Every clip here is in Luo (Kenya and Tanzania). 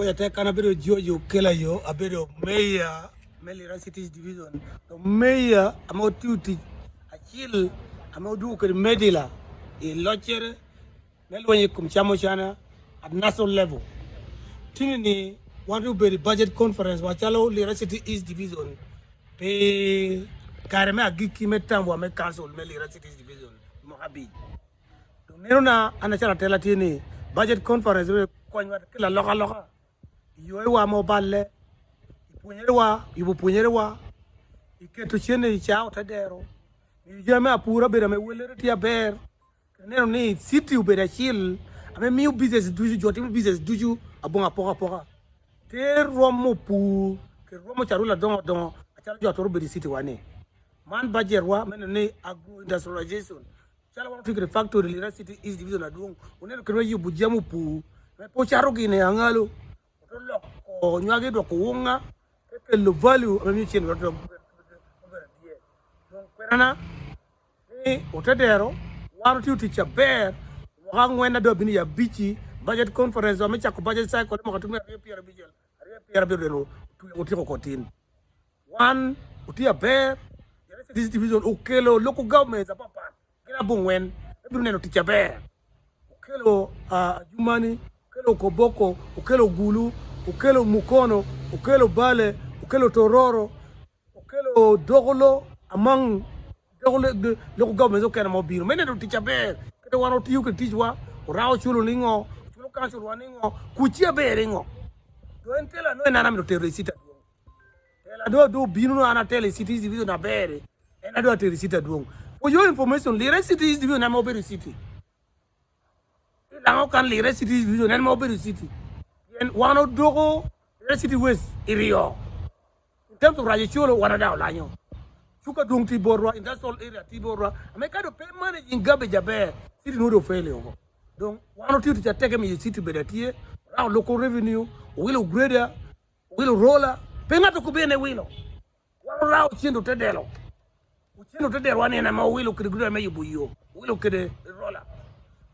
Oya te kana bedo Jojo kela yo abedo mayor Melira Cities Division. The mayor amo tuti achil amo du ke medila e lochere melwenye kumchamo chana at national level. Tini ni want to be the budget conference wachalo Lira City East Division pe kareme agiki metambo ame council Melira Cities Division mohabi. Nero na anachara tela tini budget conference we konywa kila loka yowa mobile ipunyerewa ibupunyerewa iketo chene chao tadero ni jame apura bera me welere tia ber nero ni city ubera chil ame mi business duju joti business duju abonga poka ter romo pu ke romo charula don achalo joto beri city wane man bajerwa men ni agro industrialization chala wan fikre factory Lira City East Division adung uneno kero yubu jamu pu me po charo gine angalo o nyage do ko wonga ke le value ami chen do donc kwerana ni otedero waru ti cha ber wa ngwena do bini ya bichi budget conference o me cha ko budget cycle mo katumia pierre bijel pierre berdeno tu oti ko kotin one oti ya ber this division okelo local government apapa kila bungwen ebiru neno ti cha ber okelo jumani okelo koboko okelo gulu ukelo mukono ukelo bale ukelo tororo ukelo dogolo among dogolo de local government okena mobile mene do ticha ber kete wano tiu ke tijwa orao chulo lingo chulo council waningo kuchia beringo do entela no enana mi terresita do tela do binu no ana tele cities division na bere ena do terresita do for your information Lira Cities Division na mobile city ilango kan Lira Cities Division na mobile city and one of Dogo, the city west area. In terms of Rajicholo, one of our lanyo. Suka dung Tiborwa, industrial area Tiborwa. I make kind of pay money in garbage abear, city no failure. Don't one or two to take me city better here, around local revenue, willow grader, willow roller, penga to kubene willow. One round chin to Tedelo. Uchino Tedel one and I'm a willow could agree may you, willow could roller.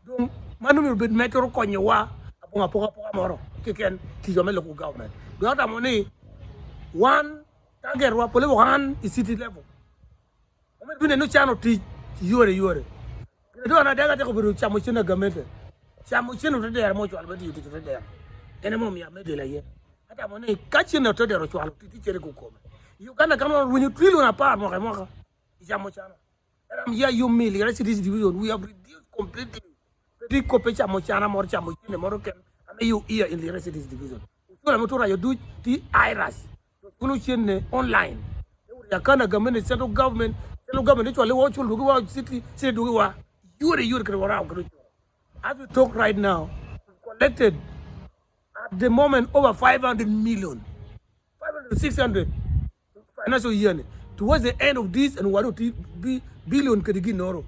Don't manu be metro konyawa. Poka moro kiken tijome local government the other money one target wa pole one is city level ome bine no chano ti yore do na daga ko biru chamo china government chamo chino to der mo chwal badi to der ene mo mi amede la ye ata money kachina to der chwal ti chere ko kome Uganda kama when you trillion apart mo chamo chano and here you mean Lira Cities Division we have reduced completely di ko pe chamo chana mor chamo chine moro ken ame you here in Lira Cities Division so motora yo do ti iras kunu chine online ya kana government central government chwale wo chulu wa city do wa yure kre wara ko as we talk right now we've collected at the moment over 500 million 500 to 600 financial year towards the end of this and what will be billion kedigi noro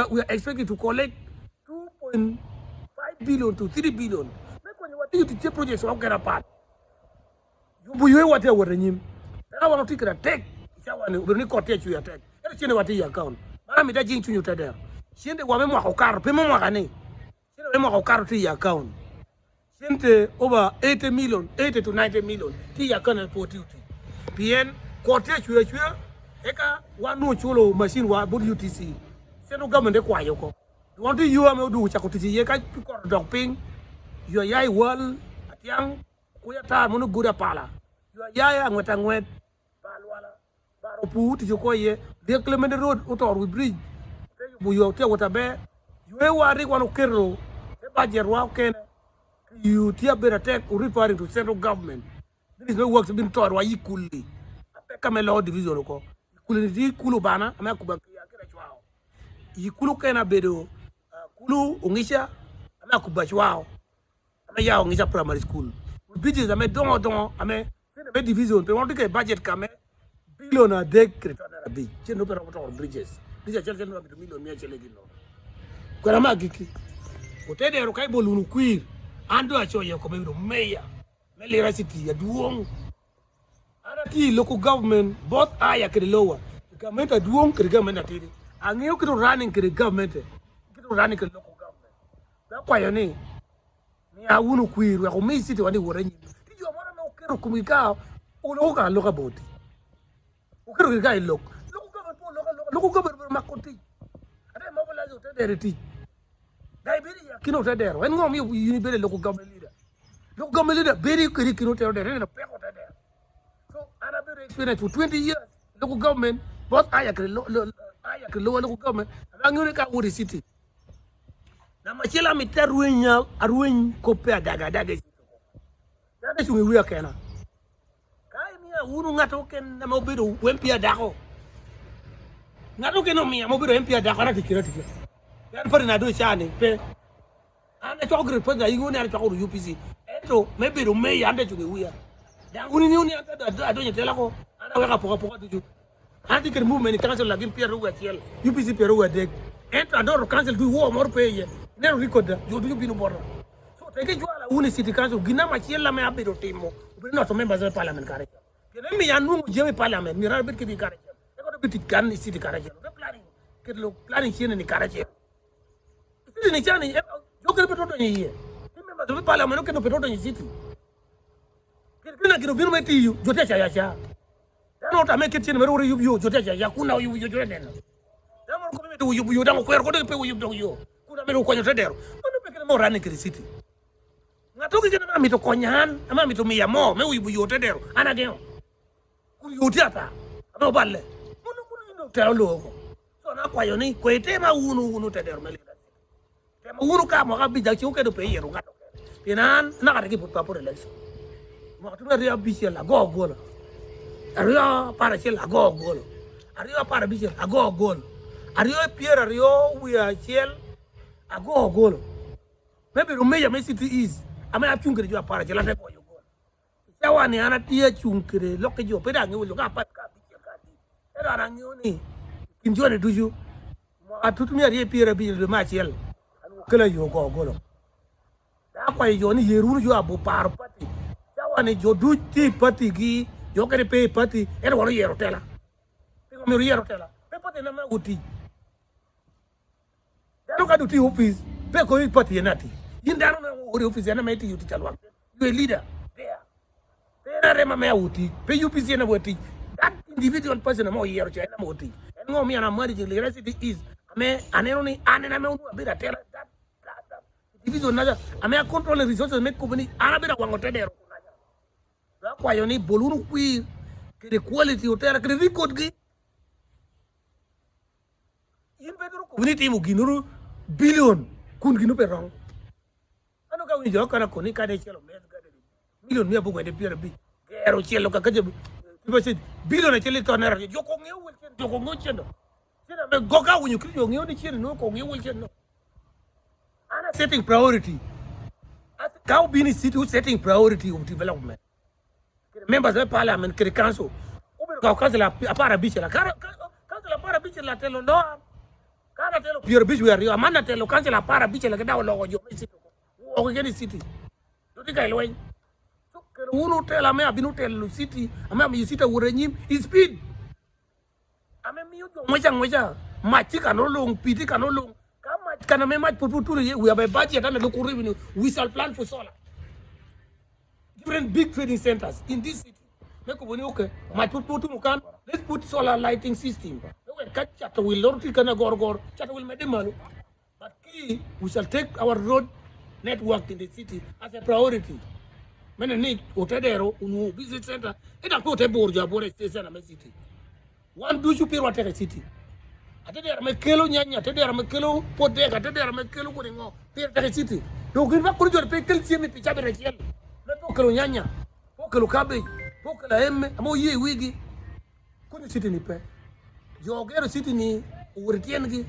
we are expecting to collect 2.5 billion to 3 billion. Make when you want to take projects so get apart. You buy what you want him. I want to take a take. We need to take you a take. Let's see what you account. Mami da jing chunyu tade. Siende wa memo akokaro pe memo akane. Siende memo akokaro ti account. Siende over 80 million, 80 to 90 million ti account for duty. Bien kote chue eka wanu chulo machine wa body UTC. Siende government kwa yoko. You want to you am do chakoti ye ka pikor doping yo yai wal atiang kuya ta munu guda pala yo yai angweta ngwet balwala baro pu ti ko ye de Clement road utor we bridge bu yo te wota be yo wari wanu kerro e bajerwa ken you tia better take referring to central government there is no work been taught wa yikuli kamelo division ko yikuli di kulu bana amakuba ya kira chwao yikulu kena bedo kulu ungisha ame kubachwao ame ya ungisha primary school budget ame don ame be division pe want to get budget kame billion a day creator na bi cheno pera water bridges chel no million mi chele gino kwa magiki otede ro kai bolunu kwir ando acho ye ko be meya Lira City ya duong arati local government both aya kede lower government duong kede government atiri angeo kede running kede government running local government. That's why you need ya unu kwiru ya kumi city wani worenyi tijo mwana no kero kumika uloka loka boti ukero ga ilok loko ga makoti ade mobilize utedere ti dai beri ya kino utedere wen ngom yu beri loko ga leader beri kino utedere na peko utedere so ana beri experience for 20 years local government both aya ke local government angure ka uri city na machela mitaruenya arwen kopea daga yana chungi wiya kena kai mia unu ngato ken na mobido wempia dako ngato ken no mia mobido wempia dako na tikira yan pare na do chane pe ande chogre pe ga yingone ana chogro UPC eto mebido me yande chungi wiya danguni ni anta do nyetela ko ana weka poka tuju andi ker movement cancel la gim pierre ruga ciel UPC pierre ruga dek eto ador cancel du wo mor peye ne record yo du binu borra so tege jwala uni city council gina ma ciel la me abedo timo be no to members of parliament kare kene mi yanu jemi parliament mi rabet ke di kare e ko do bitit kan city kare be planning ke lo planning chene ni kare city ni chani yo ke be to do ni ye members of parliament ke no be to do ni city kina kino binu meti yu jote cha ya dano ta make chene mero yu jote cha ya kuna yu jote den damo ko meto yu dango ko ko de pe yu do yu kuna mero ko nyote dero ono pe kene mo rane ke city ngato ke kene mami to konyan ama mi to mi ya mo me yu jote dero ana geo ku yu tiata aba balle ono ndo tero lo ko so na kwa yo ni ko tema unu te dero mele tema unu ka mo ka bi ja chi o ke do pe yero ngato pinan na ka ki put pa por election waktu ria bishel agogol ria para chel agogol ria para bishel agogol ria pierre ria we chel agogol maybe rumeya me city is ama achungere jo para chel ande ko yogol chawani ana tie chungere loke jo peda ngi wo ka pat ka bishel ka di era na ngoni kinjone duju atutumia ria pierre bishel de ma chel kala yo gogol da kwa yo ni yerunu jo abo par pati ani jo duti pati gi jo kare pe pati era woro yero tela tengo mi yero tela pe pati na ma uti dano ka duti office pe ko pati enati yindano na woro office na meti yuti chalwa you a leader there rema me uti pe UPC na woti that individual person mo yero cha na moti ngo mi ana mari je city is ame aneno ni anena me undu abira tela that individual na ame control the resources make company ana bira wangote dero kwa yo ni bolunu kwi ke de quality hotel ke record gi yin bedru community mu ginuru billion kun ginu pe rong ano ka wi jo kana ko ni ka de chelo mes ga de million mi abugo de pierre bi gero chelo ka kaje bi se billion chelo tonera jo ko ngewu jo ko ngochendo sina me goga wu kri jo ngewu ni chelo no ko ngewu chelo ana setting priority as how being city setting priority of development members of parliament ke council ube ka council apara biche la council apara biche la telo no kana telo pure biche we are amana telo council apara biche la dawo logo jo city o ko geni city do diga loy so ke uno tela me abinu telo city ama mi city wurenyim speed ame mi yo moja machi kanolo piti kanolo kama kana me match putu we have a budget and local revenue we shall plan for solar different big trading centers in this city. Make okay. My put mukan. Let's put solar lighting system. Chat will not gonna gorgor. Chat will make them. But key, we shall take our road network in the city as a priority. Many need hotedero unu business center. It a put a borja bore station in city. One do you pay what a city. Atedera me kelo nyanya. Atedera me kelo podega. Atedera me kelo kuringo. Pay city. You give back to pay kill me pichabe rekiel. Pokelo nyanya, pokelo cabbage, pokelo emme, amo ye wigi. Kuni city ni pe. Jogero city ni uritiengi.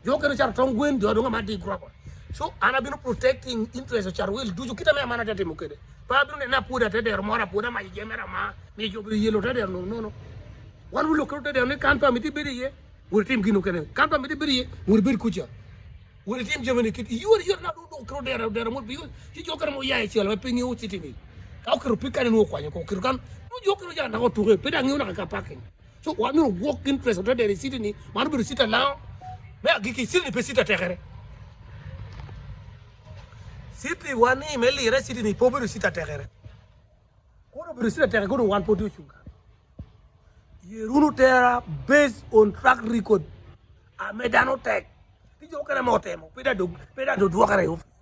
Jogero char tongwen do nga mati grapa. So ana bino protecting interest of charwil duju kita me amana tete mukede. Pa bino na puda tete mora puda ma jemera ma me jobi yelo tete no. Wan wulo ko tete ne kan pa miti beri ye. Uritim gino kene. Kan pa miti beri ye, uri kucha. When the team Germany kid, you're not doing there would be you joke mo ya chelo pe ngi uti tini. Ka ko pika ni no kwa ko kirkan. No joke ya na ko tuwe pe da ngi na ka parking. So wa mi walk interest of the city ni man bi sita lao. Me agiki city pe sita tekere. City wani meli re city ni poberu sita tegere. Kono beru sita tegere kono one podi chunga. Yerunu tera based on track record. Amedano tek. Tijo kere motemo. Peda do dua kare office.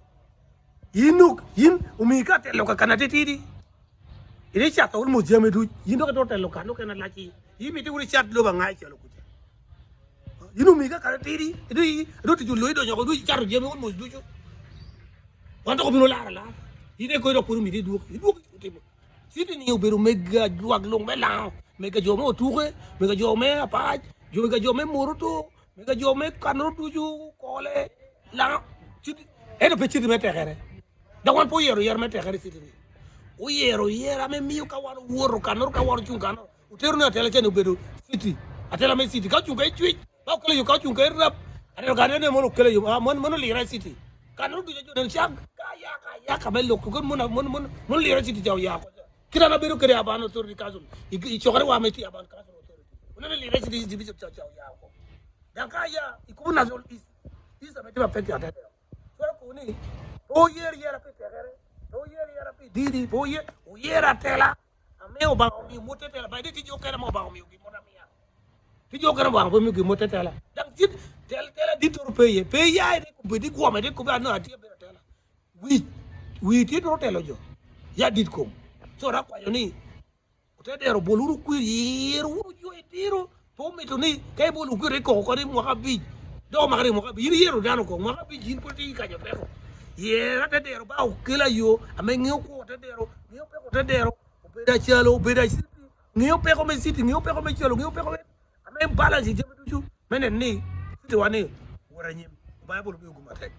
Yin umika telo ka kanate tidi. Ini chat ul mo jame du yindo ka telo ka no kana lachi. Yimi ti uri chat lo ba ngai chalo kuja. Yinu mika kanate tidi. Idu tijo lo ido nyoko du charo jame ul mo du. Wanda ko bino la ide ko do ko mi di du utimo siti ni oberu mega juag long mela mega jome otuke mega jome apa mega jome moruto mega jome kanro tuju kole la siti edo pe siti mete kere da wan po yero yer mete kere siti ni o yero yera me miu ka waro woro kanro ka waro chungano uteru na tele chen oberu siti atela me siti ka chunga chui ba kole yo ka chunga rap ade ga ne mo kele yo mon li ra siti kanro tuju jo chag kaya kabelo ko mon lira ci jaw ya ko kira na beru kere abano tori kazul i chogare wa meti aban kazul authority on lira ci di bi jaw ya ko dan kaya ikubu nazol is a meti ba feti ata so ko ni o yer pe tere o yer pe didi o yer atela ame o ba mi motete la ba di ti jo kere mo ba mi gi mo na mi ya ti jo kere ba mi gi motete la dan tit tel di tour paye ya ide ko be di ko me di ko ba na ati be tela we did not tell you ya did come so ra kwa yoni utedero boluru kwiro yo etiro po me to ni kay bolu kwiro ko ni mo kabi do magari mo kabi yero dano ko mo kabi jin poti ka jo peko yera tedero ba o kila yo ame ngio ko tedero ngio peko tedero obeda chalo obeda city ngio peko me city ngio peko me chalo ngio peko ame balance je me tuju menen ni city wani wara nyim bible bi ko matek